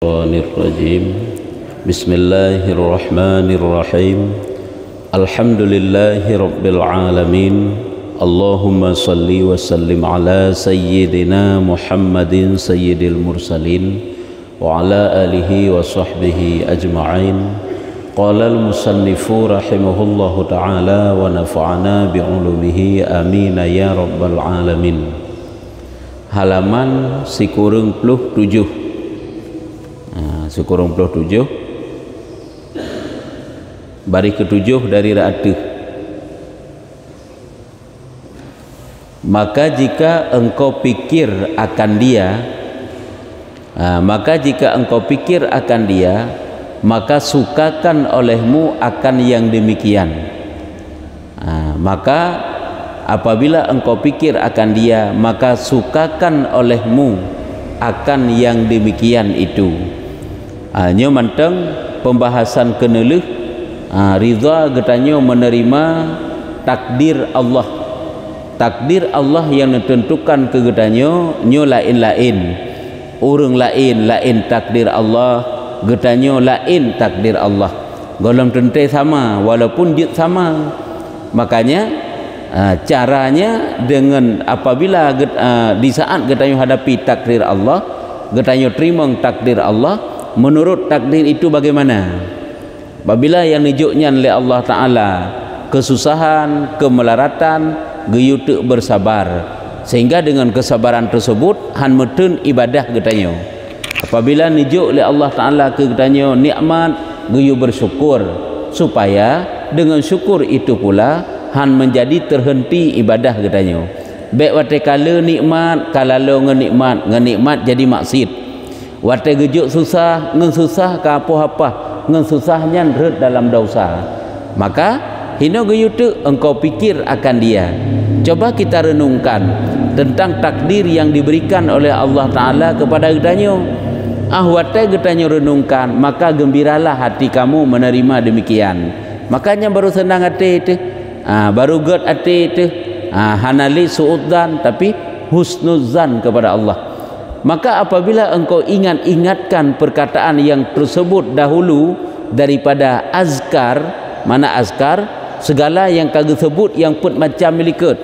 Bismillahirrahmanirrahim. Bismillahirrahmanirrahim. Alhamdulillahi rabbil alamin. Allahumma salli wa sallim ala sayyidina Muhammadin sayyidil mursalin wa ala alihi wa sahbihi ajma'in. Qala al-musannifu rahimahullahu ta'ala wa nafa'ana bi'ulumihi amin ya rabbal alamin. Halaman sikurung puluh 7. Sikurung puluh 7 baris ke-7 dari ra'atuh. Maka jika engkau pikir akan dia, maka sukakan olehmu akan yang demikian. Maka apabila engkau pikir akan dia, maka sukakan olehmu akan yang demikian itu. Nyo manteng pembahasan kenelih ridha getanyo menerima takdir Allah. Takdir Allah yang ditentukan ke getanyo nyo lain-lain. Urang lain takdir Allah, getanyo lain takdir Allah. Golong tentu sama walaupun dia sama. Makanya caranya dengan apabila di saat getanyo hadapi takdir Allah, getanyo terima takdir Allah, menurut takdir itu bagaimana? Apabila yang nijuknya oleh Allah Ta'ala kesusahan, kemelaratan, geyutuk bersabar, sehingga dengan kesabaran tersebut han metun ibadah getanyo. Apabila nijuk oleh Allah Ta'ala ke getanyo nikmat, geyu bersyukur, supaya dengan syukur itu pula han menjadi terhenti ibadah getanyo. Baik wate kala nikmat, kalalo ngenikmat jadi maksiat. Wate gejuk susah, ngen susah ke apa-apa, ngen susahnya red dalam dosa. Maka hino geyutuk engkau pikir akan dia. Coba kita renungkan tentang takdir yang diberikan oleh Allah Ta'ala kepada getanyo. Wate getanyo renungkan, maka gembiralah hati kamu menerima demikian. Makanya baru senang hati itu, baru ged hati itu, hanali suudzan, tapi husnuzan kepada Allah. Maka apabila engkau ingatkan perkataan yang tersebut dahulu daripada azkar, mana azkar? Segala yang kagak sebut yang pun macam milikut.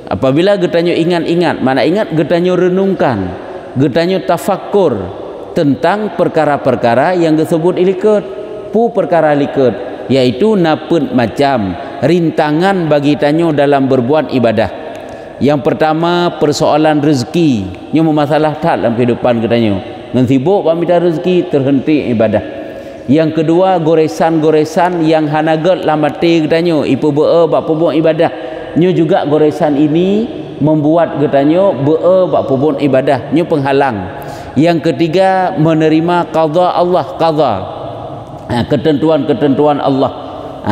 Apabila getanyo ingat, mana ingat getanyo renungkan, getanyo tafakkur tentang perkara-perkara yang disebut ilikut, perkara likut, yaitu napun macam rintangan bagi tanyo dalam berbuat ibadah. Yang pertama persoalan rezeki, nyo masalah tak dalam kehidupan getanyo. Ngan sibuk pamita rezeki terhenti ibadah. Yang kedua goresan-goresan yang hanagot lamati getanyo ipu bee bak pebon ibadah. Nyo juga goresan ini membuat getanyo bee bak pebon ibadah, nyo penghalang. Yang ketiga menerima qada Allah, qada. Ketentuan-ketentuan Allah.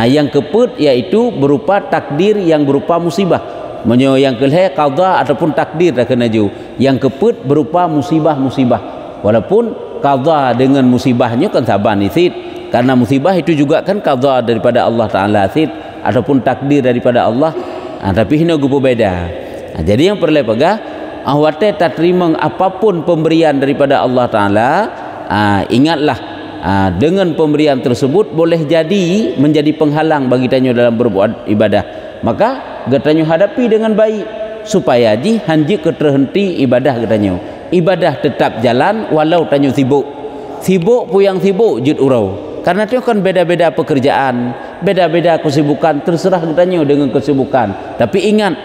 Yang keempat yaitu berupa takdir yang berupa musibah. Menyo yang kelih qada ataupun takdir dah kena ju. Yang keempat berupa musibah-musibah. Walaupun qada dengan musibahnya kan saban isid, karena musibah itu juga kan qada daripada Allah Ta'ala isid ataupun takdir daripada Allah. Tapi hina gupu beda. Jadi yang perlu pegah awate tak terima apapun pemberian daripada Allah Ta'ala, ingatlah dengan pemberian tersebut boleh jadi menjadi penghalang bagi tanyo dalam berbuat ibadah. Maka getanyo hadapi dengan baik supaya hanji keterhenti ibadah getanyo. Ibadah tetap jalan walau tanyo sibuk. Sibuk puyang sibuk jud urau. Karena itu kan beda-beda pekerjaan, beda-beda kesibukan, terserah getanyo dengan kesibukan. Tapi ingat,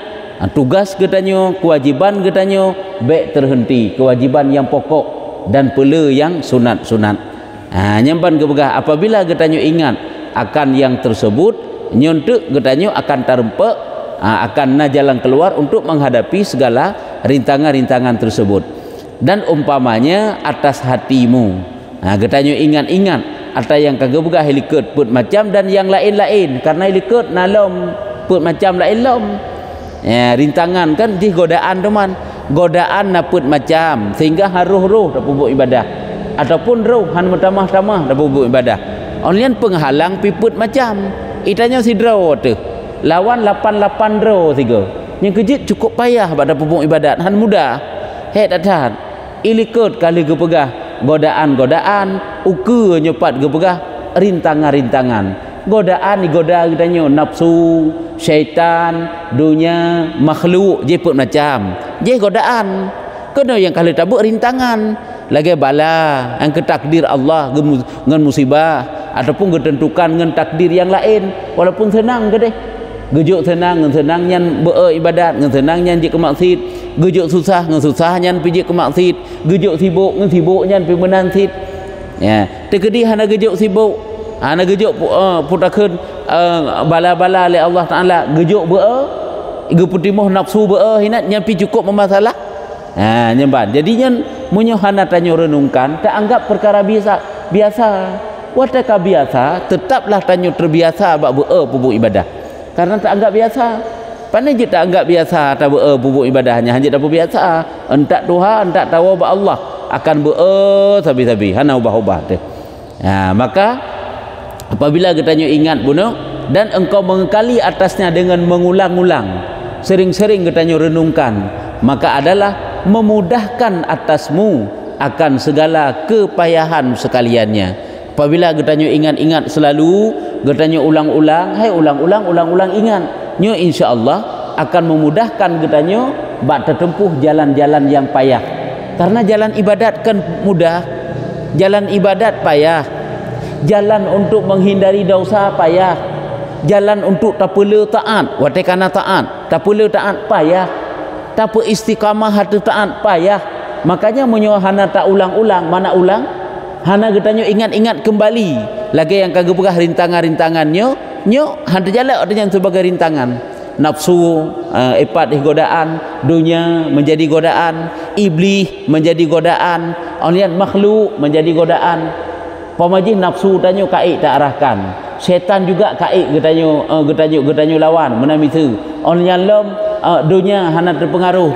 tugas getanyo, kewajiban getanyo baik terhenti, kewajiban yang pokok dan pula yang sunat-sunat. Nyamban kebegah apabila getanyo ingat akan yang tersebut, nyontuk getanyo akan terempek, akan na jalan keluar untuk menghadapi segala rintangan-rintangan tersebut. Dan umpamanya atas hatimu, getanyo ingat-ingat ada yang kagak begah helikut put macam dan yang lain-lain, karena helikut nalom put macam lain-lom. Rintangan kan di godaan teman, godaan naput macam sehingga haruh-ruh dapat buat ibadah ataupun ruh han tamah-tamah dapat buat ibadah. Onlian penghalang piput macam itanya sidraw tu lawan 88 draw 3 yang kejit cukup payah pada pupuk ibadat han mudah tak ilikut kali ke pegah godaan ukur nyepat gepegah rintangan-rintangan. Godaan digoda katanya nafsu, syaitan, dunia, makhluk je pun macam. Je godaan. Kena yang kalau tabuk rintangan. Lagi bala yang ketakdir Allah dengan musibah ataupun ketentukan dengan takdir yang lain walaupun senang ke deh. Gejuk senang dengan senang nyan beribadat, dengan senang nyan je ke maksud. Gejuk susah dengan susah nyan pergi ke maksud. Gejuk sibuk dengan sibuk nyan pergi menansit. Ya, terkedi hana gejuk sibuk. Hana gejuk putakeun bala-bala oleh Allah Taala gejuk geputimah nafsu hinat nyan pi cukup memasalah. Nyemban. Jadinya munyo hana tanyo renungkan tak anggap perkara biasa. Wataka biasa tetaplah tanyo terbiasa bab pupuk ibadah. Karena tak anggap biasa. Pandai je tak anggap biasa tak pupuk ibadahnya hanya tak biasa. Entak Tuhan, entak tahu bab Allah akan sabi-sabi hana ubah-ubah tu. Maka apabila ketanyo ingat bunuh dan engkau mengekali atasnya dengan mengulang-ulang, sering-sering ketanyo renungkan, maka adalah memudahkan atasmu akan segala kepayahan sekaliannya. Apabila getanyo ingat-ingat selalu, getanyo ulang-ulang, ulang-ulang ingat, nyo insya-Allah akan memudahkan getanyo bak tertempuh jalan-jalan yang payah. Karena jalan ibadat kan mudah, jalan ibadat payah, jalan untuk menghindari dosa payah, jalan untuk tapule taat, watekana taat, tapule taat payah, tapi istiqamah hati taat payah. Makanya munyo hana tak ulang-ulang, mana ulang? Hana getanyo ingat-ingat kembali. Lagi yang kagak pegah rintangan-rintangannya, nyo hana jalan dengan sebagai rintangan. Nafsu epat godaan, dunia menjadi godaan, iblis menjadi godaan, alian makhluk menjadi godaan. Pamajih nafsu tanyo kaik tak arahkan. Setan juga kaik getanyo lawan menamisu. Alian lom dunia hana terpengaruh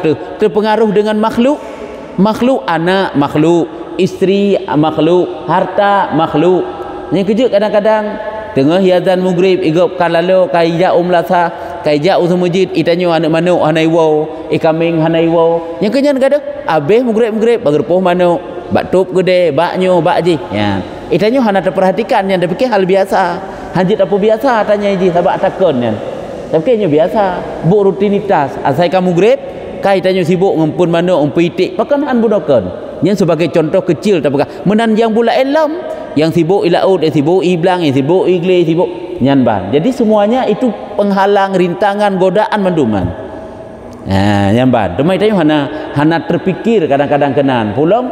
dengan makhluk anak makhluk, isteri makhluk, harta makhluk. Yang kejut kadang-kadang tengah hiazan maghrib igop kalalo kaija lasa kaija masjid itanyo anak manuk hanai wow ikaming hanai wow. Yang kenyan kada abeh maghrib bagerpoh manuk bak-tup gede baknyo bakji ya. Itanyo hana terperhatikan yang dipikir hal biasa. Hajit apa biasa tanya ji sabak takon kan. Tapi kayaknya biasa, bu rutinitas. Asai kamu grab, kai tanya sibuk ngumpul mana umpu itik, pakan han budokan. Yang sebagai contoh kecil tak pakai. Menanjang pula elam, yang sibuk ilaut, yang sibuk iblang, yang sibuk igle, sibuk nyanban. Jadi semuanya itu penghalang, rintangan, godaan menduman. Nyanban. Demai tanya hana terpikir kadang-kadang kenan. Pulang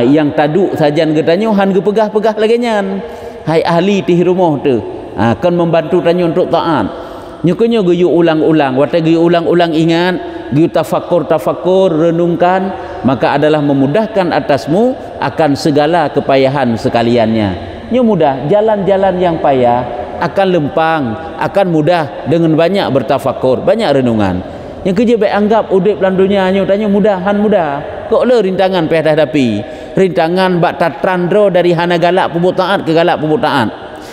yang taduk sajan getanyo han gepegah-pegah lagi nyan. Hai ahli di rumah tu, akan membantu tanya untuk taat. Nyukunya geyu ulang-ulang, wata geyu ulang-ulang ingat, geyu tafakur renungkan, maka adalah memudahkan atasmu akan segala kepayahan sekaliannya. Nyu mudah, jalan-jalan yang payah akan lempang, akan mudah dengan banyak bertafakur, banyak renungan. Yang kerja baik anggap udip dalam dunia nyu tanya mudahan mudah. Kok le rintangan payah hadapi. Rintangan bak tatrandro dari hana galak puput taat ke galak puput taat.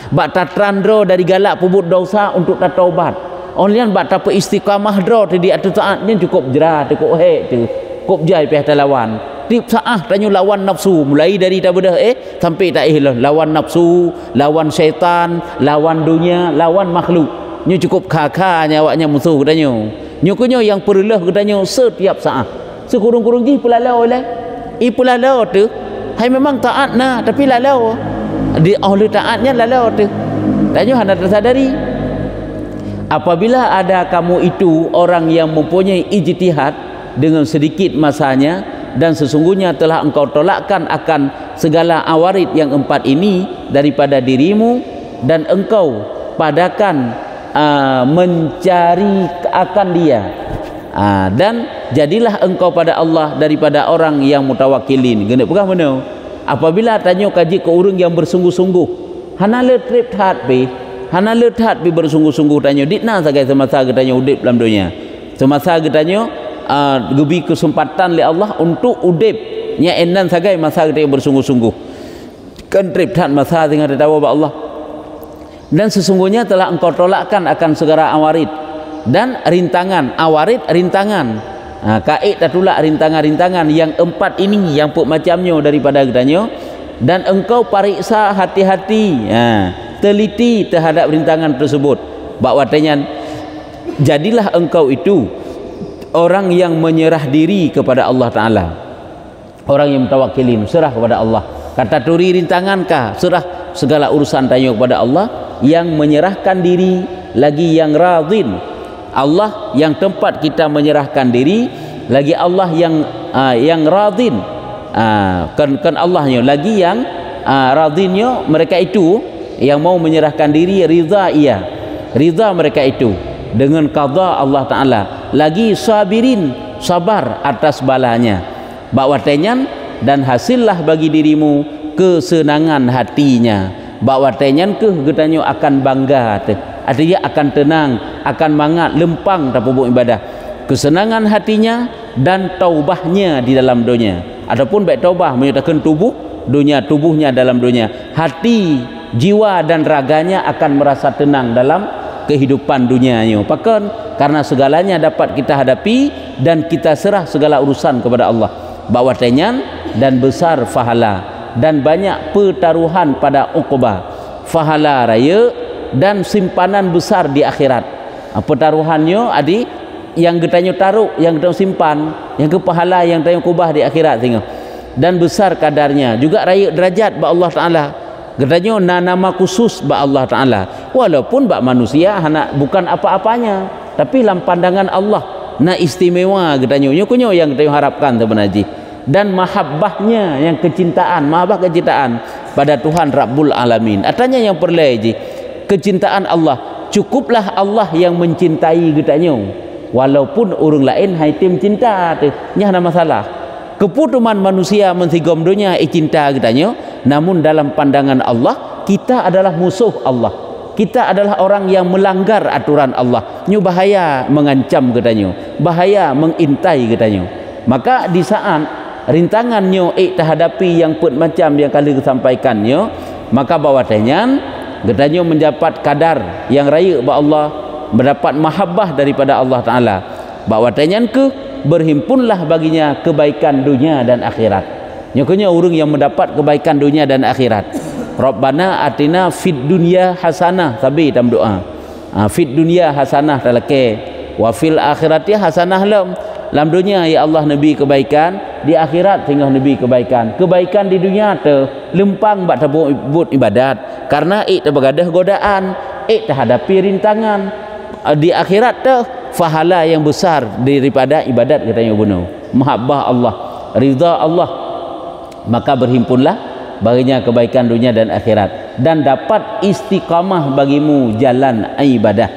Bak tatrandro dari galak puput dosa untuk taubat. Olian bak tapa istiqamah dro di atas taatnya cukup jerah, cukup cukup jai pihak lawan. Tip saah tanya lawan nafsu mulai dari tabedah sampai tak lawan nafsu, lawan syaitan, lawan dunia, lawan makhluk. Nyu cukup kakaknya awaknya musuh katanya. Nyukunyo yang perlulah katanya setiap saat. Sekurung-kurung ji pulalau oleh. Pulalau tu hai memang taat nah tapi lalau. Di ahli taatnya lalau tu. Tanya hendak tersadari. Apabila ada kamu itu orang yang mempunyai ijtihad dengan sedikit masanya dan sesungguhnya telah engkau tolakkan akan segala awarid yang 4 ini daripada dirimu dan engkau padakan mencari akan dia dan jadilah engkau pada Allah daripada orang yang mutawakilin. Gena pegah mana? Apabila tanya kaji ke orang yang bersungguh-sungguh, hana le trip hat be, hana le hat be bersungguh-sungguh tanya ditna sagai semasa tanya udip dalam dunia. Semasa tanya gebi kesempatan le Allah untuk udip nya endan sagai masa kita bersungguh-sungguh. Kan trip hat masa dengan tahu Allah. Dan sesungguhnya telah engkau tolakkan akan segala awarid dan rintangan. Awarid rintangan, Kaid tak tulak rintangan-rintangan yang 4 ini yang pun macamnya daripada katanya, dan engkau pariksa hati-hati, teliti terhadap rintangan tersebut. Bakwatanya jadilah engkau itu orang yang menyerah diri kepada Allah Ta'ala, orang yang mutawakkilin, serah kepada Allah. Kata turi rintangan kah, serah segala urusan tanya kepada Allah, yang menyerahkan diri, lagi yang radin. Allah yang tempat kita menyerahkan diri, lagi Allah yang radin, kan Allahnya lagi yang radinnya mereka itu yang mau menyerahkan diri, ridha mereka itu dengan qada Allah Ta'ala, lagi sabirin, sabar atas balanya. Bakwatenyan dan hasillah bagi dirimu kesenangan hatinya. Bakwatenyan ke getanyo akan bangga te, artinya akan tenang, akan mangat lempang tak buat ibadah, kesenangan hatinya dan taubahnya di dalam dunia. Adapun baik taubah menyatakan tubuhnya dalam dunia, hati, jiwa dan raganya akan merasa tenang dalam kehidupan dunianya. Pakan karena segalanya dapat kita hadapi dan kita serah segala urusan kepada Allah. Bawatenyan dan besar fahala dan banyak pertaruhan pada uqbah, fahala raya dan simpanan besar di akhirat. Pertaruhannya adik yang getanyo taruh, yang getanyo simpan, yang ke pahala, yang getanyo kubah di akhirat tengok. Dan besar kadarnya juga raya derajat ba Allah Ta'ala. Getanyo nama khusus ba Allah Ta'ala, walaupun ba manusia bukan apa-apanya, tapi dalam pandangan Allah na istimewa getanyo kunyo yang getanyo harapkan sebenarnya. Dan mahabbahnya yang kecintaan, mahabbah kecintaan pada Tuhan Rabbul Alamin. Artinya yang perlu kecintaan Allah, cukuplah Allah yang mencintai getanyo, walaupun orang lain haitim cinta tu nya ada masalah. Keputuman manusia mentigom dunia cinta getanyo, namun dalam pandangan Allah kita adalah musuh Allah, kita adalah orang yang melanggar aturan Allah, nyu bahaya mengancam getanyo, bahaya mengintai getanyo. Maka di saat rintangannya terhadapi yang pun macam yang kali disampaikannya, maka bawatannya getanyo mendapat kadar yang raya ba Allah, mendapat mahabbah daripada Allah Ta'ala. Bawatannya ke berhimpunlah baginya kebaikan dunia dan akhirat. Nyokonya orang yang mendapat kebaikan dunia dan akhirat. Rabbana atina fid dunya hasanah, tabi dalam doa. Fid dunya hasanah talake, wa fil akhirati hasanah lam. Dalam dunia ya Allah nabi kebaikan, di akhirat tinggal nabi kebaikan. Kebaikan di dunia tu lempang bak tabut ibadat, karena terbegadah godaan, terhadapi rintangan. Di akhirat tu fahala yang besar daripada ibadat katanya bunuh. Mahabbah Allah, ridha Allah. Maka berhimpunlah baginya kebaikan dunia dan akhirat, dan dapat istiqamah bagimu jalan ibadah.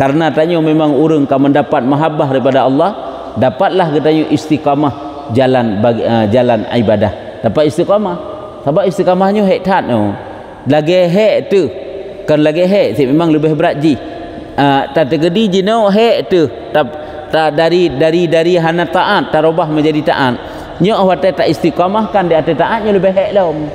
Karena tanya memang orang kan mendapat mahabbah daripada Allah, dapatlah katanya istiqamah jalan jalan ibadah. Dapat istiqamah, sebab istiqamahnya hek tat no. Lagi hek tu kan lagi hek memang lebih berat ji. Tak tergedi jino hek tu dari hana taat tarubah menjadi taat. Nya awak tak istiqamah kan di atas taatnya lebih hek lom.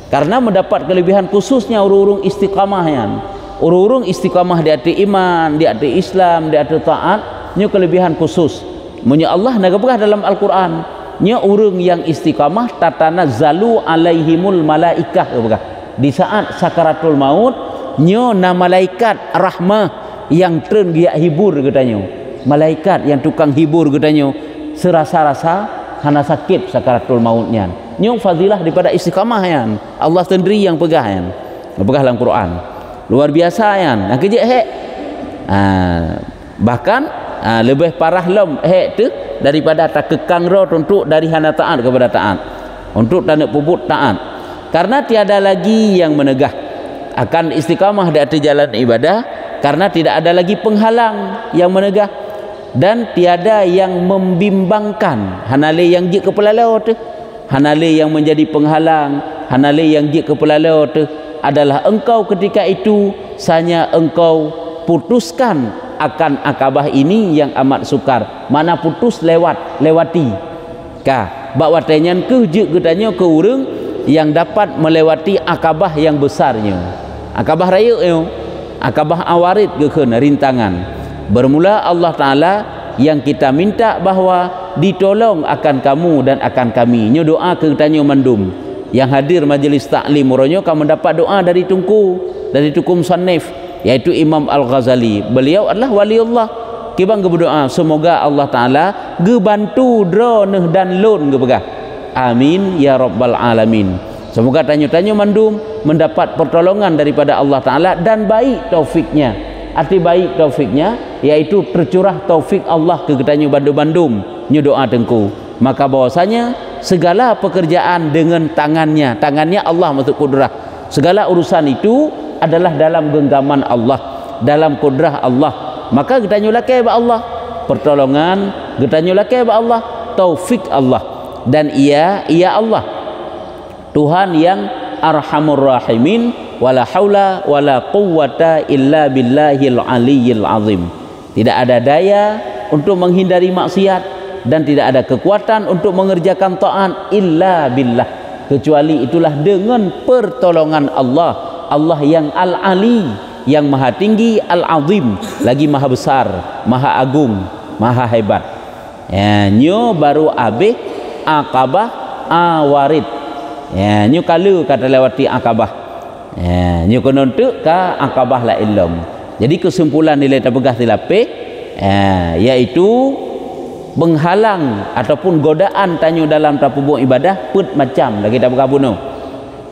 Karena mendapat kelebihan khususnya urung-urung istiqamah yang urung-urung istiqamah di atas iman, di atas Islam, di atas taat, nya kelebihan khusus. Munya Allah nagapah dalam Al-Quran, nya urung yang istiqamah tatanazzalu alaihimul malaikah. Di saat sakaratul maut, nya na malaikat rahmah yang tren dia hibur katanya. Malaikat yang tukang hibur katanya, serasa-rasa hana sakit sakaratul mautnya. Nya fadilah daripada istiqamah yang Allah sendiri yang pegah yang pegah dalam Quran. Luar biasa yang nak kerja hek. Bahkan lebih parah lom hek tu daripada tak kekang roh untuk dari hana taat kepada taat, untuk tak nak puput taat. Karena tiada lagi yang menegah akan istiqamah di atas jalan ibadah, karena tidak ada lagi penghalang yang menegah, dan tiada yang membimbangkan. Hanale yang jik kepala tu, hanale yang menjadi penghalang, hanale yang jik kepala tu adalah engkau ketika itu sanya engkau putuskan akan akabah ini yang amat sukar. Mana putus lewati kah bakwatenyan ke je getanya ke urang yang dapat melewati akabah yang besarnya, akabah raya akabah awarid ke rintangan. Bermula Allah Ta'ala yang kita minta bahawa ditolong akan kamu dan akan kami. Nyo doa ke tanyo mandum yang hadir majlis taklim moronyo kamu mendapat doa dari tuku musannif yaitu Imam Al-Ghazali. Beliau adalah waliullah. Kibang berdoa semoga Allah Taala gebantu droneh dan lon gebegah. Amin ya rabbal alamin. Semoga tanyo-tanyo mandum mendapat pertolongan daripada Allah Taala dan baik taufiknya. Arti baik taufiknya yaitu tercurah taufik Allah ke tanyo bandum-bandum nyo doa tengku. Maka bahwasanya segala pekerjaan dengan tangannya Allah masuk kudrah. Segala urusan itu adalah dalam genggaman Allah, dalam kudrah Allah. Maka kita nyulakai ba Allah pertolongan, kita nyulakai ba Allah taufik Allah, dan ia Allah Tuhan yang arhamur rahimin, wala haula wala quwwata illa billahil aliyyil azim. Tidak ada daya untuk menghindari maksiat dan tidak ada kekuatan untuk mengerjakan taat illa billah, kecuali itulah dengan pertolongan Allah yang al-ali, yang maha tinggi, al-azim, lagi maha besar, maha agung, maha hebat. Ya, nyo baru habis Aqabah awarid. Ya, nyo kalau kata lewati Aqabah. Ya, nyo kena untuk ke Aqabah la ilm. Jadi kesimpulan nilai tabegah tilapih yaitu menghalang ataupun godaan tanyo dalam tapubung ibadah put macam lagi tak berkabuno.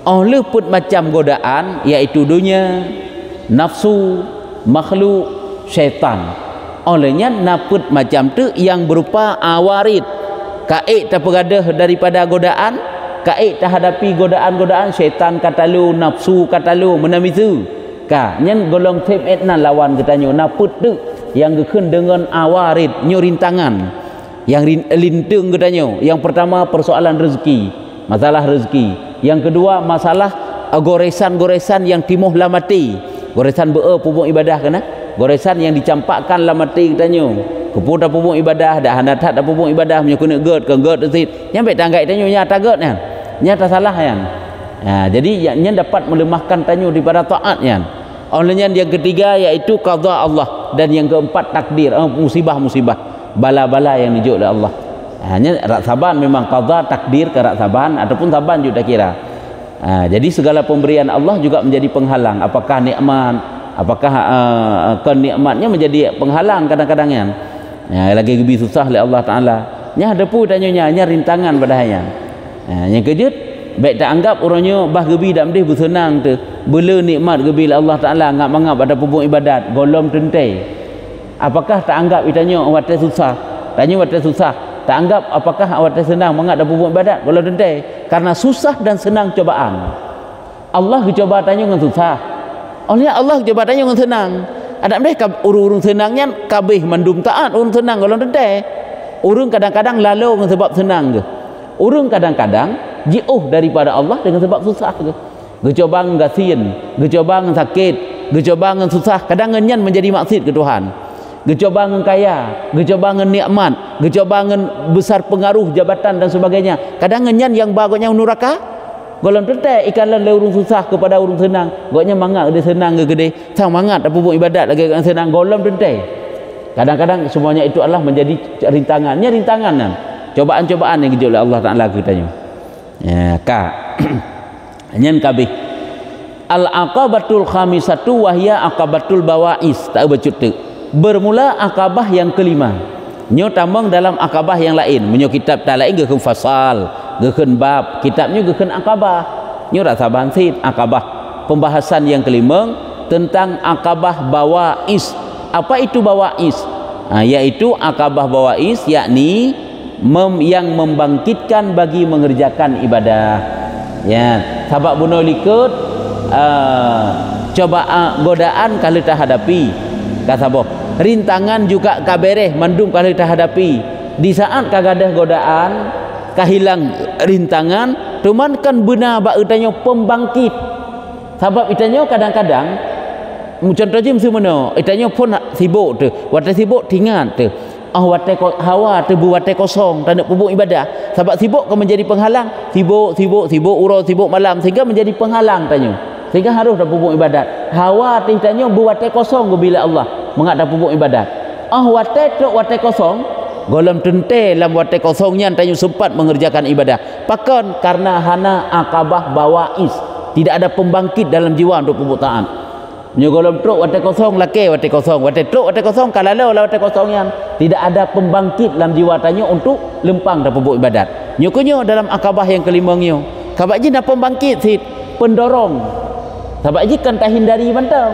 Oleh put macam godaan yaitu dunia, nafsu, makhluk, syaitan. Olehnya naput macam tu yang berupa awarid, kaik tak bergadah daripada godaan, kaik tak hadapi godaan-godaan syaitan katalu, nafsu katalu, menamitu ka nyen golong tip etna lawan ketanyo naput tu yang gekun dengan awarid nyo rintangan yang lintung ketanyo. Yang pertama persoalan rezeki, masalah rezeki. Yang kedua masalah goresan-goresan yang timuh lamati, goresan pubung ibadah kena, goresan yang dicampakkan lamati ketanyo keputar pubung ibadah dah hendak dah pubung ibadah punya kena gerd tesit nyampe tanggai tanyo nya taget kan nyata salah kan. Jadi nya dapat melemahkan tanyo daripada taatnya. Olehnya yang ketiga yaitu qada Allah, dan yang keempat takdir, musibah-musibah, bala-bala yang dijuk oleh Allah. Hanya raksaban memang qada takdir ke raksaban ataupun saban juga kira. Jadi segala pemberian Allah juga menjadi penghalang. Apakah nikmat, apakah kenikmatnya menjadi penghalang kadang-kadangnya. Lagi lebih susah oleh Allah Taala. Nya ada pun tanyonya nya rintangan padahnya. Yang kejut baik tak anggap orangnya bah gebi dak mendih bersenang tu bela nikmat gebi Allah Taala ngap-ngap ada pubung ibadat golom tentai. Apakah tak anggap itanya awak susah? Tanya awak susah. Tak anggap apakah awak senang mengat ada pubung ibadat golom tentai? Karena susah dan senang cobaan. Allah coba tanya dengan susah. Oleh Allah coba tanya dengan senang. Ada mereka urung senangnya kabeh mandum taat urung senang golong tentai. Urung kadang-kadang lalu dengan sebab senang ke. Urung kadang-kadang jauh daripada Allah dengan sebab susah ke. Gecoba ngasin, gecoba sakit, gecoba ngan susah, kadang ngenyan menjadi maksud ke Tuhan. Gecoba ngan kaya, gecoba ngan nikmat, gecoba ngan besar pengaruh jabatan dan sebagainya. Kadang ngenyan yang bagusnya neraka. Golong tetek ikan le urung susah kepada urung senang. Goknya mangat dia senang ke gede. Sang mangat apa pun ibadat lagi senang golong tetek. Kadang-kadang semuanya itu adalah menjadi rintangannya rintangan. Cobaan-cobaan yang dijauh oleh Allah Taala katanya. Ya, ka. Nyen kabeh. Al-aqabatul khamisatu wa hiya aqabatul bawais. Tak becut tu. Bermula akabah yang kelima. Nyo tambang dalam akabah yang lain. Menyo kitab tak lain gekeun fasal, gekeun bab, kitabnya gekeun akabah. Nyo rasa bansit akabah. Pembahasan yang kelima tentang akabah bawais. Apa itu bawais? Yaitu akabah bawais yakni yang membangkitkan bagi mengerjakan ibadah. Ya, sabab bunuh likut coba godaan kalau tak hadapi kata boh rintangan juga kabereh mandum kalau tak hadapi di saat kagadah godaan kahilang rintangan cuman kan benar bak utanyo pembangkit sabab itanyo kadang-kadang contohnya semua itanyo pun sibuk tu waktu sibuk tinggal tu wate hawa tebu wate kosong tak nak pubung ibadah sebab sibuk kan menjadi penghalang sibuk urus sibuk malam sehingga menjadi penghalang tanya sehingga harus dah pubung ibadat hawa tanya bu wate kosong bila Allah mengat dah pubung ibadat wate tok wate kosong golem tente lam wate kosongnya tanyu sempat mengerjakan ibadah. Pakon karena hana akabah bawais, tidak ada pembangkit dalam jiwa untuk perbuatan taat. Nyo golem tok wate kosong lake wate kosong, wate tok wate kosong kalalo la wate kosongnya, tidak ada pembangkit dalam jiwa tanyo untuk lempang dan perbuatan ibadat. Nyo kunyo dalam akabah yang kelima nyo. Kabak ji nak pembangkit sit pendorong. Kabak ji kan tahindari mentang.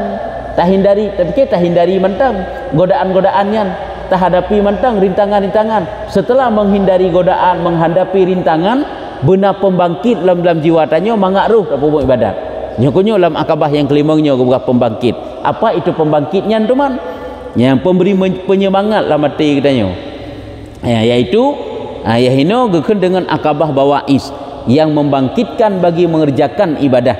Tahindari mentang godaan-godaannya, hadapi mentang rintangan-rintangan. Setelah menghindari godaan, menghadapi rintangan, benar pembangkit dalam jiwa tanya mengaruh tak perbuatan ibadat. Nyokonyo dalam akabah yang kelima nyo berah pembangkit. Apa itu pembangkitnya teman? Yang pemberi penyemangat lah mati katanya. Yaitu yahino gekun dengan akabah bawais yang membangkitkan bagi mengerjakan ibadah.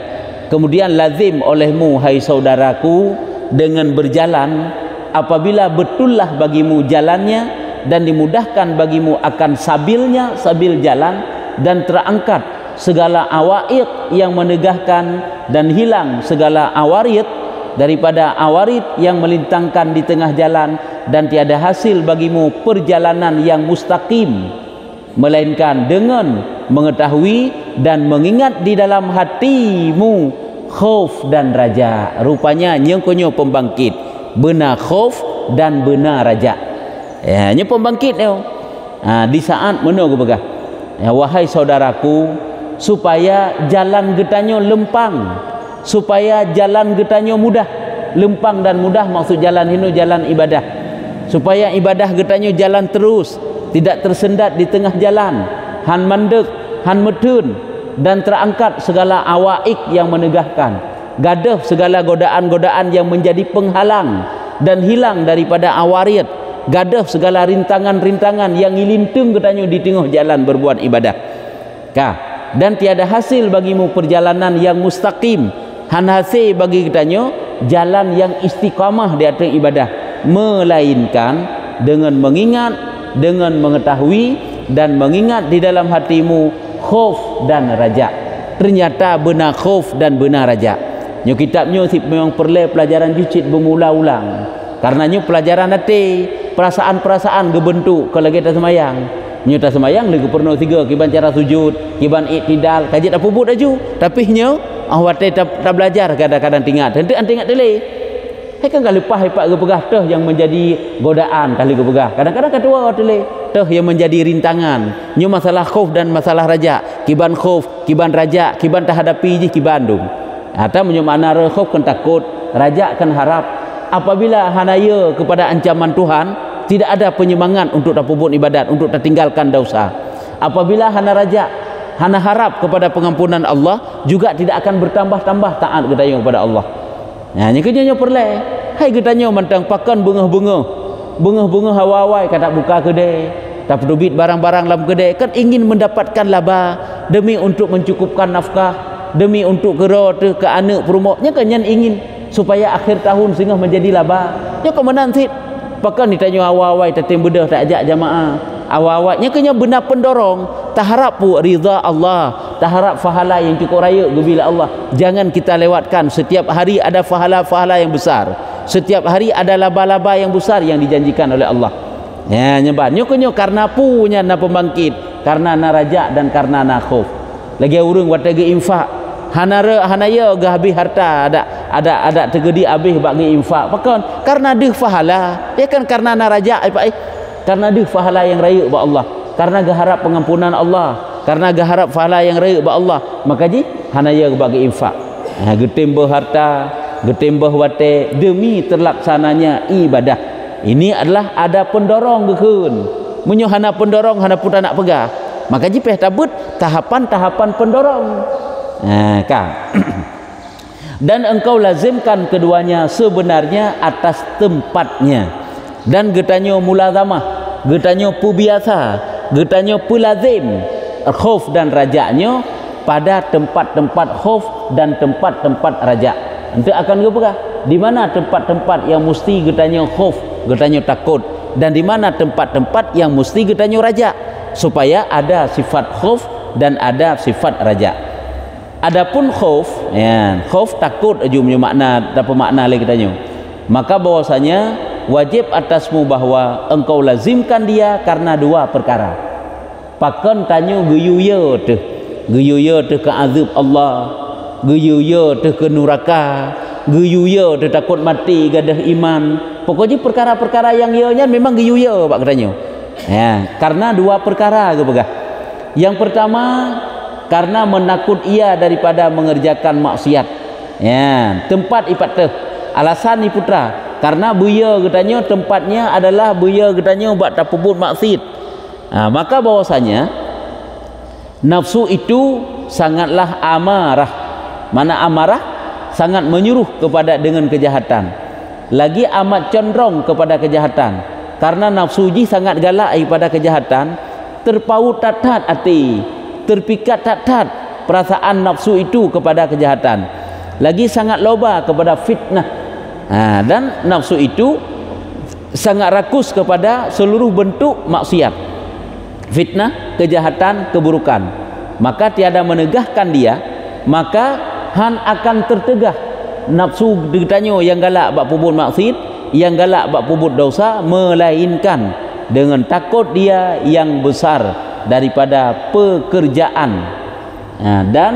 Kemudian lazim olehmu hai saudaraku dengan berjalan apabila betullah bagimu jalannya dan dimudahkan bagimu akan sabil jalan dan terangkat segala awaiq yang menegahkan dan hilang segala awarid daripada awarid yang melintangkan di tengah jalan dan tiada hasil bagimu perjalanan yang mustaqim melainkan dengan mengetahui dan mengingat di dalam hatimu khauf dan raja. Rupanya nyengkonyo pembangkit benar khauf dan benar raja. Nya pembangkit yo. Di saat mana aku begah? Wahai saudaraku, supaya jalan getanyo lempang, supaya jalan getanyo mudah. Lempang dan mudah maksud jalan ini jalan ibadah. Supaya ibadah getanyo jalan terus, tidak tersendat di tengah jalan. Han mandek, han medun dan terangkat segala awaik yang menegahkan, gadah segala godaan-godaan yang menjadi penghalang dan hilang daripada awarid, gadah segala rintangan-rintangan yang ngilintung katanya di tengah jalan berbuat ibadah. Dan tiada hasil bagimu perjalanan yang mustaqim, han hasil bagi katanya jalan yang istiqamah di atas ibadah, melainkan dengan mengingat, dengan mengetahui dan mengingat di dalam hatimu khauf dan raja. Ternyata benar khauf dan benar raja. Nyo kitabnya memang perlu pelajaran jicit bermula-ulang. Karenanya pelajaran nanti perasaan-perasaan gebentuk kalau kita semayang. Nyo tak semayang lagi pernah tiga kiban cara sujud, kiban iktidal, kaji tak puput aju. Tapi nyo awak tak belajar kadang-kadang tinggal. Tentu tinggal dele. Kan kalau lepas hepat ke pegah teh yang menjadi godaan kali ke pegah. Kadang-kadang kedua dele. Teh yang menjadi rintangan. Nyo masalah khauf dan masalah raja. Kiban khauf, kiban raja, kiban tak hadapi je kiban dum. Atau menyo makna khauf kan takut, raja kan harap. Apabila hanaya kepada ancaman Tuhan, tidak ada penyemangat untuk tak perbuat ibadat, untuk tak tinggalkan dosa. Apabila hana raja, hana harap kepada pengampunan Allah, juga tidak akan bertambah-tambah taat gedayung kepada Allah. Nah, nyekenya perlu. Hai gedanya mantang pakan bunga hawawai kata buka kedai, tak pedubit barang-barang dalam kedai, kan ingin mendapatkan laba demi untuk mencukupkan nafkah, demi untuk ke anak perumahnya kan yang ingin supaya akhir tahun sehingga menjadi laba. Nya kemenan sit pakan ditanya awawai tatim bedah tak ajak jamaah. Awawatnya kenya benar pendorong, tak harap pu ridha Allah, tak harap fahala yang cukup raya bila Allah. Jangan kita lewatkan, setiap hari ada fahala-fahala yang besar. Setiap hari ada laba-laba yang besar yang dijanjikan oleh Allah. Ya nyebat nyo karena punya na pembangkit, karena na raja dan karena na khauf. Lagi urang watege infak. Hanaya ga habis harta ada tegedi habis bagi infak. Pakon karena deh fahala. Ya kan karena na raja karena deh fahala yang raya ba Allah. Karena ga harap pengampunan Allah, karena ga harap fahala yang raya ba Allah. Maka ji hanaya bagi infak. Getembah harta, getembah wate demi terlaksananya ibadah. Ini adalah ada pendorong gekun. Munyo hana pendorong hana pun nak pegah. Maka jipeh tabut tahapan-tahapan pendorong. Dan engkau lazimkan keduanya sebenarnya atas tempatnya. Dan getanyo mulazamah, getanyo pu biasa, getanyo pu lazim khauf dan rajaknya pada tempat-tempat khauf dan tempat-tempat rajak. Nanti akan berapa? Di mana tempat-tempat yang mesti getanyo khauf, getanyo takut, dan di mana tempat-tempat yang mesti getanyo raja, supaya ada sifat khauf dan ada sifat raja. Adapun khauf, ya, khauf takut ujungnya makna, dapat makna lagi getanyo. Maka bahwasanya wajib atasmu bahwa engkau lazimkan dia karena dua perkara. Pakon tanya guyuya tu ke azab Allah, guyuya tu ke neraka, guyuya tu takut mati gadah iman. Pokoknya perkara-perkara yang ianya memang guyuya pak katanya. Ya, karena dua perkara ke begah. Yang pertama karena menakut ia daripada mengerjakan maksiat. Ya, tempat ipat teh. Alasan ni putra, karena buaya katanya tempatnya adalah buaya katanya buat tapubut maksiat. Maka bahwasanya nafsu itu sangatlah amarah. Mana amarah? Sangat menyuruh kepada dengan kejahatan. Lagi amat condong kepada kejahatan. Karena nafsu ji sangat galak pada kejahatan, terpaut tat-tat hati, terpikat tat-tat perasaan nafsu itu kepada kejahatan. Lagi sangat loba kepada fitnah. Dan nafsu itu sangat rakus kepada seluruh bentuk maksiat, fitnah, kejahatan, keburukan. Maka tiada menegahkan dia, maka han akan tertegah nafsu ditanya yang galak bak pubut maksiat, yang galak bak pubut dosa, melainkan dengan takut dia yang besar daripada pekerjaan, dan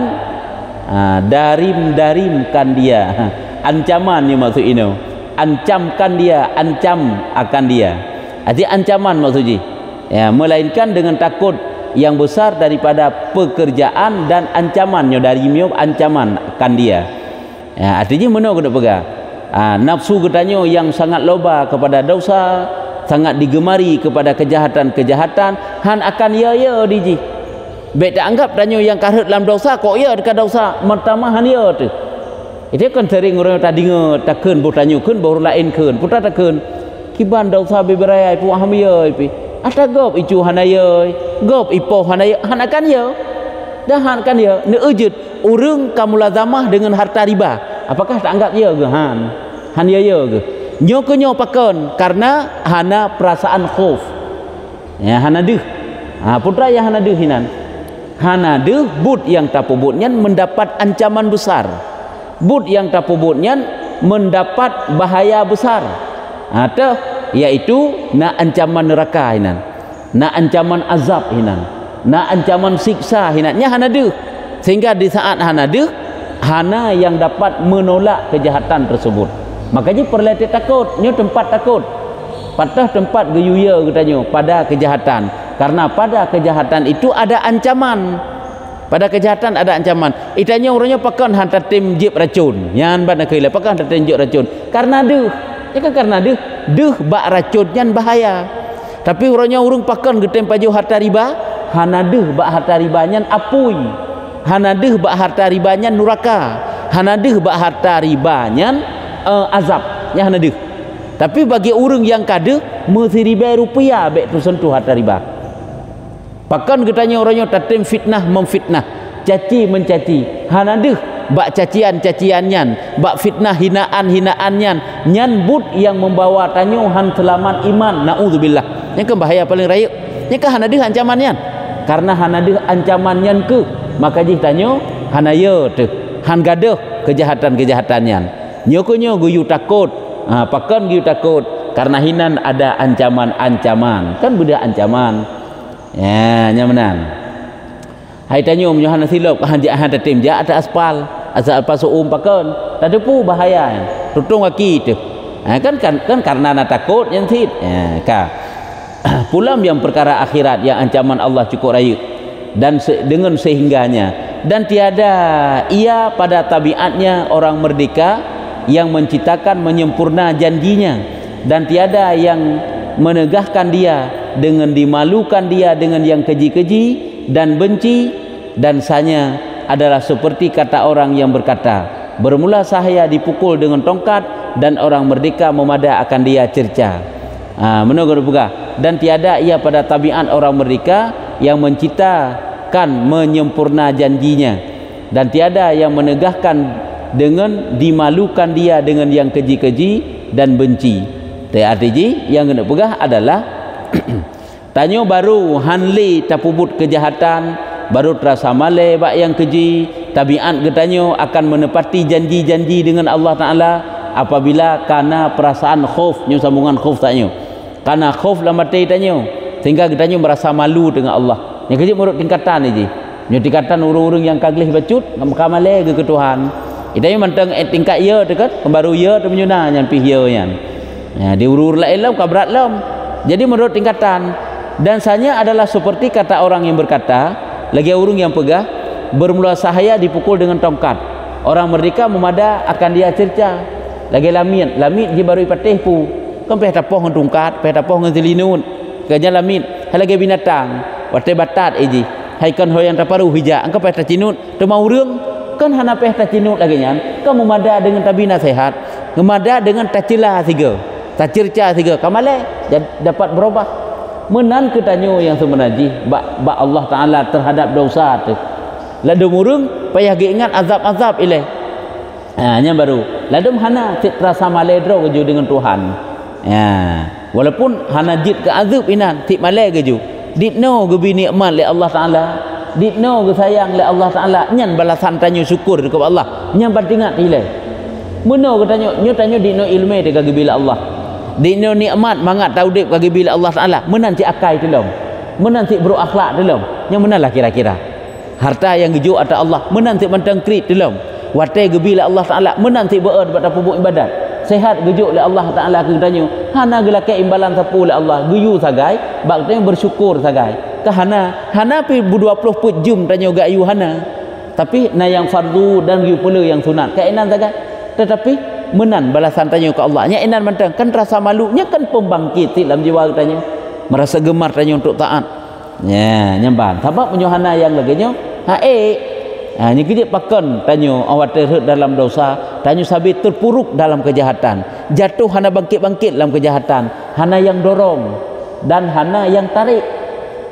darim-darimkan dia, ancaman yang maksud ini, ancamkan dia, ancam akan dia. Arti ancaman maksudnya, ya, melainkan dengan takut yang besar daripada pekerjaan dan ancamannya, dari ancaman akan dia. Ya, artinya mana kena pegang? Nafsu katanya yang sangat loba kepada dosa, sangat digemari kepada kejahatan-kejahatan, han akan ya diji. Baik tak anggap tanya yang karut dalam dosa, kok ya dekat dosa, pertama han ya tu. Itu kan sering orang tadi takkan bu tanya kun baru lain kun, putra takkan. Kiban dosa beberaya pu hamia pi. Ada gop icu hanaya, gop ipo hanaya, han akan ya. Dah han akan ya. Ne ujud urang kamulazamah dengan harta riba. Apakah tak anggap ya ke han? Han ya ke? Nyo ke nyo pakon karena hana perasaan khauf. Ya hana deh. Putra yang hana deh hinan. Hana deh but yang tapubutnya mendapat ancaman besar. But yang tapubutnya mendapat bahaya besar. Atau yaitu na ancaman neraka hinan, na ancaman azab hinan, na ancaman siksa hinannya hana deh. Sehingga di saat hana deh, hana yang dapat menolak kejahatan tersebut. Makanya perletet takut, nyo tempat takut. Patah tempat geyuya katanya pada kejahatan. Karena pada kejahatan itu ada ancaman. Pada kejahatan ada ancaman. Itanya orangnya pakan hantar tim jip racun. Yang bana kailah pakan hantar tim jip racun. Karena deh. Ya kan karena deh bak racunnya bahaya. Tapi orangnya urung pakan getem paju harta riba, hana deh bak harta ribanya apui. Hana deh bak harta ribanya neraka. Hana deh bak harta ribanya azab. Ya hana deh. Tapi bagi orang yang kada mesti riba rupiah baik tu sentuh harta riba. Pakan getanya orangnya tatim fitnah memfitnah, caci mencaci. Hana deh bak cacian-caciannya, bak fitnah hinaan-hinaannya, nyan but yang membawa tanyo han selamat iman, naudzubillah. Yang ke bahaya paling raya. Yang ke hana deh ancamannya. Karena hana deh ancamannya ke, maka jih tanyo hana ya tu. Han gaduh kejahatan-kejahatannya. Nyokonyo guyu takut. Pakan guyu takut karena hinan ada ancaman-ancaman. Kan beda ancaman. Ya, nyamanan. Hai tanya Yohanes silap han tim ja ada aspal, asal pasum pakan. Tadi pu bahaya. Tutung kaki tu. Kan karena nak takut yang sit. Ya, pulam yang perkara akhirat yang ancaman Allah cukup raya dan dengan sehingganya, dan tiada ia pada tabiatnya orang merdeka yang menciptakan menyempurna janjinya, dan tiada yang menegahkan dia dengan dimalukan dia dengan yang keji-keji dan benci, dan sanya adalah seperti kata orang yang berkata, bermula sahaya dipukul dengan tongkat dan orang merdeka memada akan dia cerca. Menurut buka, dan tiada ia pada tabiat orang merdeka yang menciptakan menyempurna janjinya, dan tiada yang menegahkan dengan dimalukan dia dengan yang keji-keji dan benci. Artinya yang kena pegah adalah tanyo baru hanli tapubut kejahatan, baru terasa malai bak yang keji, tabiat getanyo akan menepati janji-janji dengan Allah Ta'ala, apabila karena perasaan khauf, nyu sambungan khauf taknyo. Karena khauf dalam hati taknyo sehingga kita merasa malu dengan Allah. Yang kecil menurut tingkatan ni. Nyu tingkatan urung-urung yang kaglih bacut kamale ke Tuhan. Itanya mantang tingkat ya dekat baru ya tu menyuna yang pi ya yan. Ya diurur lain lam kabrat lam. Jadi menurut tingkatan dan sanya adalah seperti kata orang yang berkata, lagi urung yang pegah bermula sahaya dipukul dengan tongkat. Orang merdeka memada akan dia cerca. Lagi lamit dia baru ipatih pu. Kan peh tapoh dengan tongkat, peh tapoh dengan selinun. Kerja lamit, lagi binatang, wate batat eji. Hai kan ho yang taparu hija, angka peh tacinut, tu mau reung kan hana peh tacinut lagi nyan. Kan memada dengan tabina sehat, memada dengan tacila tiga. Tacirca tiga kamale dapat berubah menan ketanyo yang semenaji ba Allah Taala terhadap dosa tu ladum urung payah ingat azab-azab ileh nya baru ladum hana rasa maledro keju dengan Tuhan ya walaupun hana jid ke azab inan tik male keju ditno gebi nikmat le Allah Taala ditno ge sayang le Allah Taala nyan balasan tanyo syukur kepada Allah nyan bandingat ileh meno ketanyo nyo tanyo ditno ilmu dekat gebila Allah dino nikmat mangat taudip bagi bila Allah Taala menan si akai telom menan si berakhlak telom yang menalah kira-kira harta yang geju ada Allah menan si mantang krit telom wate gebila Allah Taala menan si beer pada pubuk ibadat sehat geju le Allah Taala ke tanyo hana gelake imbalan sapu le Allah geyu sagai bakte bersyukur sagai kahana hana pi 20 put jum tanyo gayu hana tapi na yang fardu dan geyu pula yang sunat kainan sagai tetapi menan balasan tanya ke Allah nya enan mantang kan rasa malunya kan pembangkit dalam jiwa tanya merasa gemar tanya untuk taat nya nyamban sebab menyohana yang laginya nya kita pakan tanya awak terhut dalam dosa tanya sabi terpuruk dalam kejahatan jatuh hana bangkit-bangkit dalam kejahatan hana yang dorong dan hana yang tarik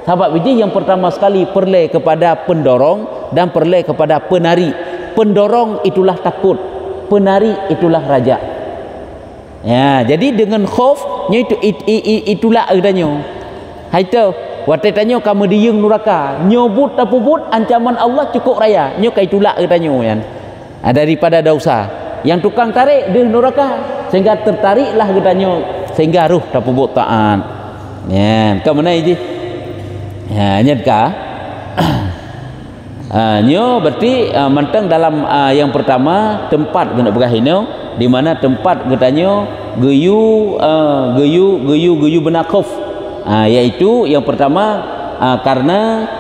sebab biji yang pertama sekali perle kepada pendorong dan perle kepada penari pendorong itulah takut penari itulah raja ya jadi dengan khauf nya itulah adanya haito wate tanyo kamu dieung neraka nyobut tapubut ancaman Allah cukup raya nyo kai itulah adanya yan daripada dosa yang tukang tarik di neraka sehingga tertariklah adanya sehingga ruh tapubut taat ya ke mana ini ya nyedka nyo berarti mentang dalam yang pertama tempat guna berahino di mana tempat getanyo geyu benakuf yaitu yang pertama karena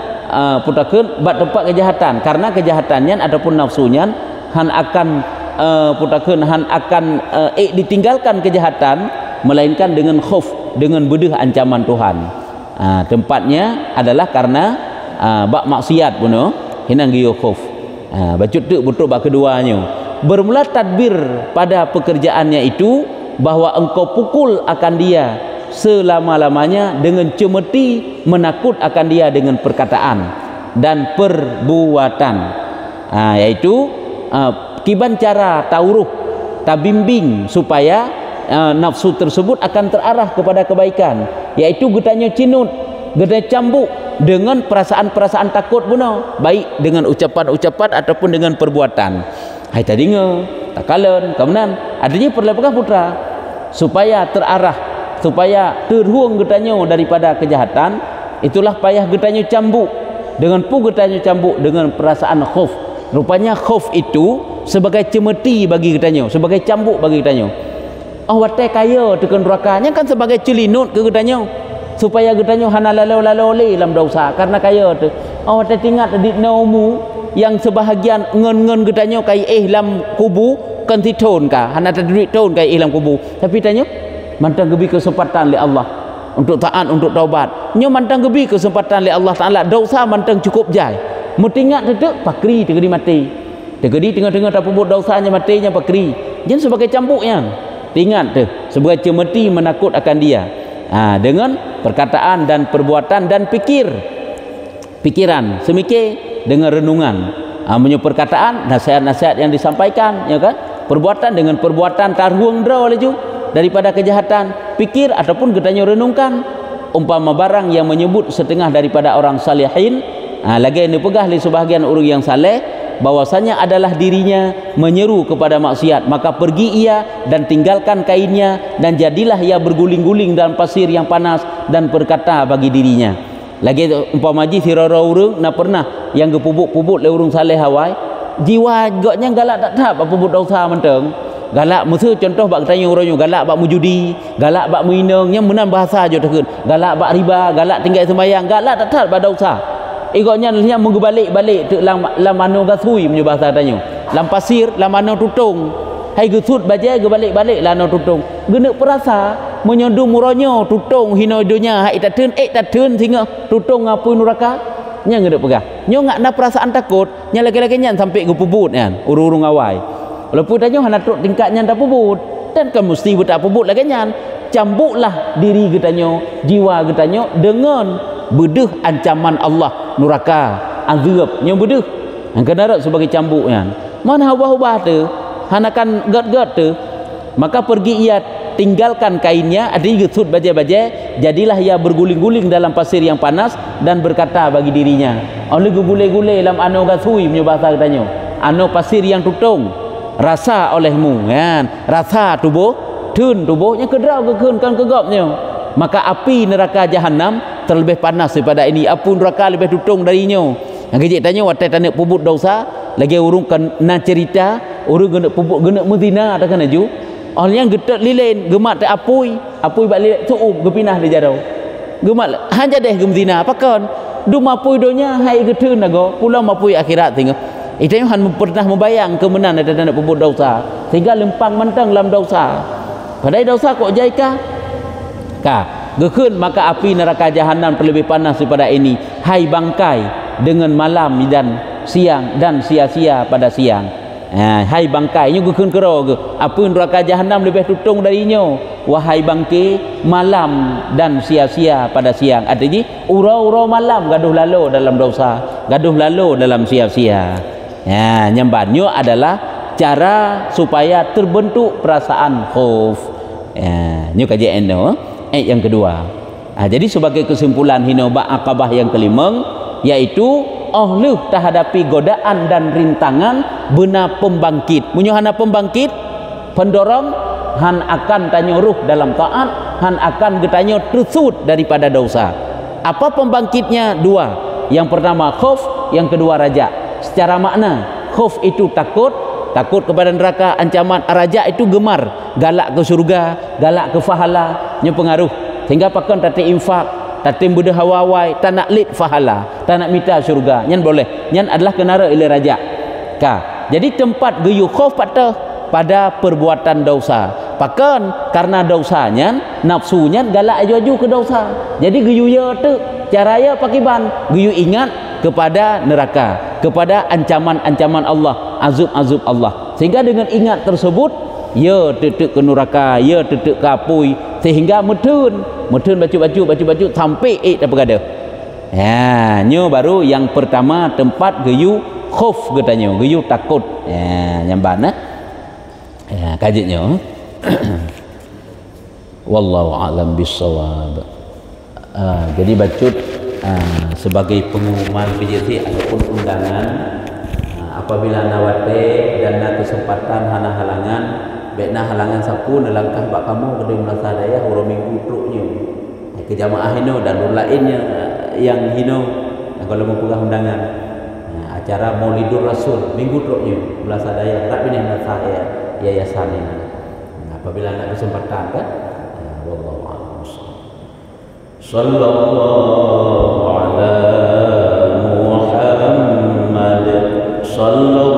putakeun bat tempat kejahatan karena kejahatannya ataupun nafsunya han akan putakeun han akan ditinggalkan kejahatan melainkan dengan khauf dengan bedeh ancaman Tuhan tempatnya adalah karena bak maksiat puno hinang giyo khauf bacut tu betul bak keduanya bermula tadbir pada pekerjaannya itu bahwa engkau pukul akan dia selama-lamanya dengan cemeti menakut akan dia dengan perkataan dan perbuatan yaitu kiban cara tauruh tabimbing supaya nafsu tersebut akan terarah kepada kebaikan yaitu getanya cinut getanya cambuk dengan perasaan-perasaan takut puno baik dengan ucapan-ucapan ataupun dengan perbuatan hai tadinga takalen kemenan adanya perlepakah putra supaya terarah supaya terhuang getanya daripada kejahatan itulah payah getanya cambuk dengan pu getanya cambuk dengan perasaan khauf rupanya khauf itu sebagai cemeti bagi getanya sebagai cambuk bagi getanya wate kaya tekan nerakanya kan sebagai celinut ke getanya supaya getanya hana lalau-lalau dalam dosa karena kaya tu wate tingat di naumu yang sebahagian ngen-ngen getanya kai lam kubu kan titon ka hana tadrit ton kai lam kubu tapi tanya mantang gebi kesempatan li Allah untuk taat untuk taubat nyo mantang gebi kesempatan li Allah Taala dosa mantang cukup jai mutingat dedek pakri tegedi mati tegedi tengah-tengah tak pubut dosanya matinya pakri jen sebagai cambuknya ingat tu sebagai cemeti menakut akan dia dengan perkataan dan perbuatan dan pikiran semikir dengan renungan punya perkataan nasihat-nasihat yang disampaikan ya kan perbuatan dengan perbuatan tarhuang draw laju daripada kejahatan pikir ataupun getanya renungkan umpama barang yang menyebut setengah daripada orang salihin lagi yang dipegah oleh sebahagian orang yang saleh bahwasanya adalah dirinya menyeru kepada maksiat, maka pergi ia dan tinggalkan kainnya, dan jadilah ia berguling-guling dalam pasir yang panas dan berkata bagi dirinya. Lagi umpama ji sirara urang na pernah yang gepubuk-pubuk le urang saleh hawai, jiwa gaknya galak tak tahap apa pubuk dosa menteng. Galak musuh contoh bak tanya orangnya galak bak mujudi, galak bak menginang, yang menan bahasa je tekun. Galak bak riba, galak tinggal sembahyang, galak tak tahap bak dosa. Igaknya dia mengebalik-balik tu lam mano gasui punya bahasa tanya. Lam pasir, lam mano tutung. Hai gesut baja ge balik-balik lano tutung. Genek perasa menyodung muronyo tutung hino dunia hai tak teun singa tutung ngapui neraka. Nya ngedek pegah. Nyo ngak na perasaan takut, nya lagi-lagi nyan sampai ge pubut kan, urung-urung awai. Walaupun tanya hana truk tingkatnya tak pubut, dan kan mesti tak pubut lagi nyan. Cambuklah diri getanyo, jiwa getanyo dengan bedeh ancaman Allah neraka azab nya bedeh yang kedarat sebagai cambuknya. Mana ubah-ubah tu hanakan gat-gat tu, maka pergi ia tinggalkan kainnya, artinya gesut baja-baja, jadilah ia berguling-guling dalam pasir yang panas dan berkata bagi dirinya, oleh gulai-gulai dalam ano gasui punya bahasa katanya, ano pasir yang tutung rasa olehmu kan, rasa tubuh tun tubuhnya kedrau kekeun kan kegapnya, maka api neraka jahanam terlebih panas daripada ini, api neraka lebih tutung darinya. Yang kecik tanya watai tanya pubut dosa lagi urung kan na cerita urung genek pubut genek muzina tak kena ju orang yang getek lilin gemak tak apui balik suub gepinah di jadau gemak hanya deh gemzina apakan du mapui donya hai geteun nago pulau mapui akhirat tinggal itu yang pernah membayang kemenan ada tanda pubut dosa sehingga lempang mentang dalam dosa padahal dosa kok jaika gekeun maka api neraka jahanam terlebih panas daripada ini, hai bangkai dengan malam dan siang dan sia-sia pada siang. Hai bangkai nya gekeun kero ge api neraka jahanam lebih tutung darinya, wahai bangkai malam dan sia-sia pada siang. Artinya urau-urau malam gaduh lalu dalam dosa, gaduh lalu dalam sia-sia. Nyambannya adalah cara supaya terbentuk perasaan khauf. Nyo kajian ayat yang kedua. Jadi sebagai kesimpulan hinoba akabah yang kelima, yaitu ahluh terhadapi godaan dan rintangan benar pembangkit. Munyohana pembangkit pendorong han akan tanyuruh dalam taat, han akan getanya tersud daripada dosa. Apa pembangkitnya? Dua. Yang pertama khauf, yang kedua raja. Secara makna khauf itu takut kepada neraka, ancaman. Raja itu gemar, galak ke surga, galak ke fahala, nya pengaruh sehingga pakan tati infak, tati budah hawawai, tak nak lid fahala, tak nak minta surga, nyan boleh, nyan adalah kenara ila raja. Jadi tempat geyu khauf pada perbuatan dosa, pakan karena dosanya nafsunya galak aju ke dosa, jadi geyu ya tu caranya pakiban geyu ingat kepada neraka, kepada ancaman-ancaman Allah, azab-azab Allah, sehingga dengan ingat tersebut ya tetek ke neraka, ya tetek ke apui, sehingga medun baju sampai tak bergadah. Nyo baru yang pertama tempat geyu khauf katanya, geyu takut. Nyamban kajitnya. Wallahu a'lam bissawab. Jadi bacut sebagai pengumuman PJT ataupun undangan, apabila nawate dan na kesempatan hana halangan bekna halangan sapu nelangkah bak kamu kedai merasa daya huru minggu truknya ke jamaah hino dan lainnya yang hino kalau mau pegang undangan acara Maulidur Rasul minggu truknya merasa daya tapi ini merasa yayasan ini apabila ada kesempatan kan wallahu a'lam. Sallallahu ala Muhammad sallallahu